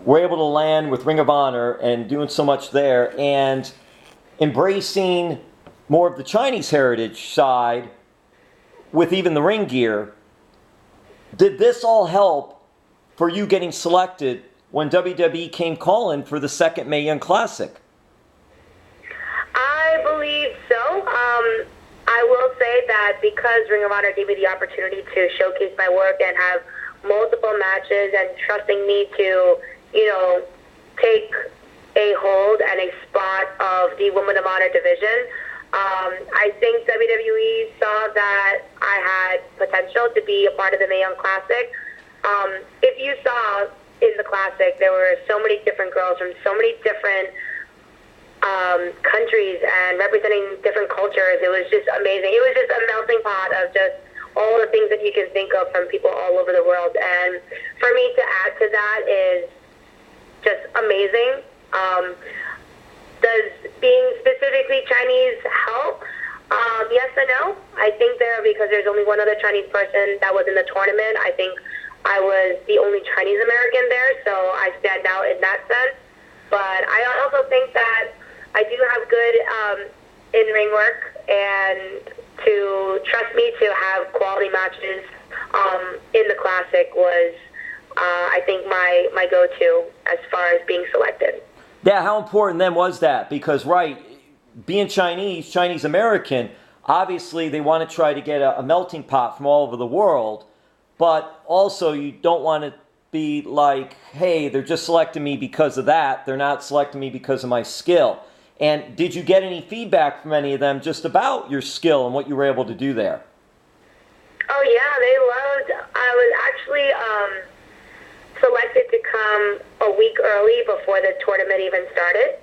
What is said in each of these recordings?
were able to land with Ring of Honor and doing so much there and embracing more of the Chinese heritage side with even the ring gear, did this all help for you getting selected when WWE came calling for the second Mae Young Classic? I believe so. I will say that because Ring of Honor gave me the opportunity to showcase my work and have multiple matches and trusting me to, take a hold and a spot of the Women of Honor division, I think WWE saw that I had potential to be a part of the Mae Young Classic. If you saw in the Classic, there were so many different girls from so many different countries and representing different cultures. It was just amazing. It was just a melting pot of just all the things that you can think of from people all over the world. And for me to add to that is just amazing. Does being specifically Chinese help? Yes and no. I think because there's only one other Chinese person that was in the tournament. I think I was the only Chinese American there, so I stand out in that sense. But I also think that I do have good in-ring work, and to trust me to have quality matches in the Classic was, I think, my go-to as far as being selected. Yeah, how important then was that? Because, right, being Chinese American, obviously they want to try to get a melting pot from all over the world, but also you don't want to be like, hey, they're just selecting me because of that. They're not selecting me because of my skill. And did you get any feedback from any of them just about your skill and what you were able to do there? Oh, yeah, they loved. I was actually selected to come a week early before the tournament even started.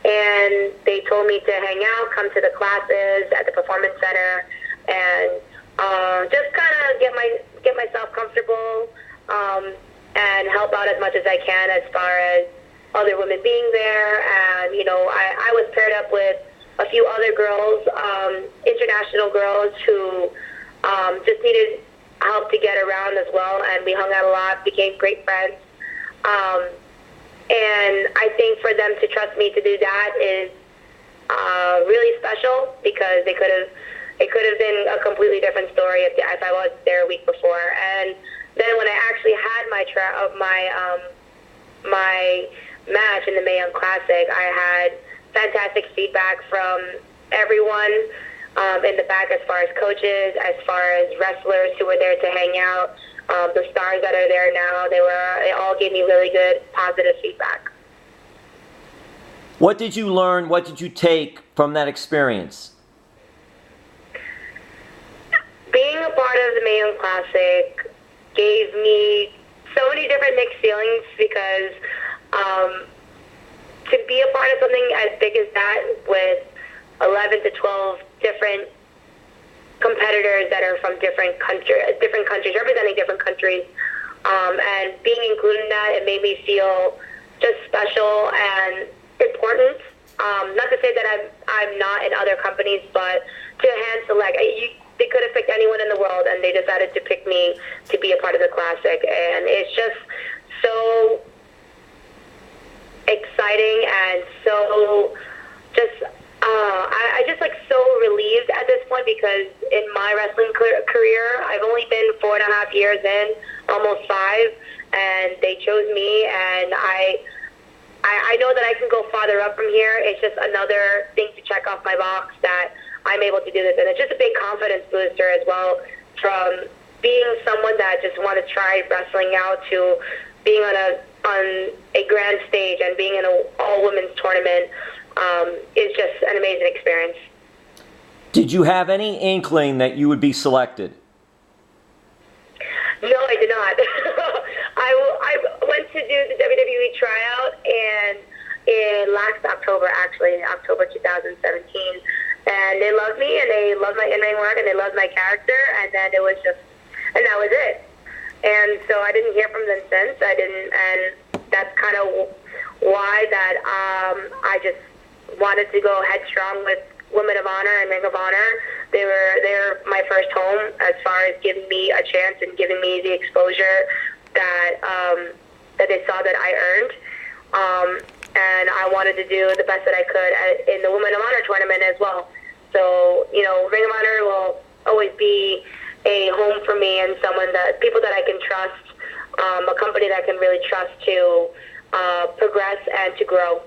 And they told me to hang out, come to the classes at the Performance Center, and just kind of get myself comfortable and help out as much as I can as far as other women being there. And, I was paired up with a few other girls, international girls who just needed help to get around as well. And we hung out a lot, became great friends. And I think for them to trust me to do that is really special, because it could have been a completely different story if I was there a week before. And then when I actually had my match in the Mae Young Classic, I had fantastic feedback from everyone in the back, as far as coaches, as far as wrestlers who were there to hang out. The stars that are there now, they all gave me really good, positive feedback. What did you learn? What did you take from that experience? Being a part of the Mae Young Classic gave me so many different mixed feelings, because to be a part of something as big as that with 11 to 12 different competitors that are from different countries, representing different countries, and being included in that, it made me feel just special and important. Not to say that I'm not in other companies, but to hand select, they could have picked anyone in the world, and they decided to pick me to be a part of the Classic, and it's just so exciting and so just I just so relieved at this point, because in my wrestling career, I've only been 4.5 years in, almost 5, and they chose me, and I know that I can go farther up from here. It's just another thing to check off my box that I'm able to do this, and it's just a big confidence booster as well, from being someone that just want to try wrestling out to being on a grand stage and being in an all-women's tournament. Is just an amazing experience. Did you have any inkling that you would be selected? No, I did not. I went to do the WWE tryout in last October, actually, October 2017. And they loved me, and they loved my in-ring work, and they loved my character, and then it was and that was it. And so I didn't hear from them since. And that's kind of why that I just wanted to go headstrong with Women of Honor and Ring of Honor. They're my first home as far as giving me a chance and giving me the exposure that they saw that I earned. And I wanted to do the best that I could in the Women of Honor tournament as well. So, you know, Ring of Honor will always be a home for me and people that I can trust, a company that I can really trust to progress and to grow.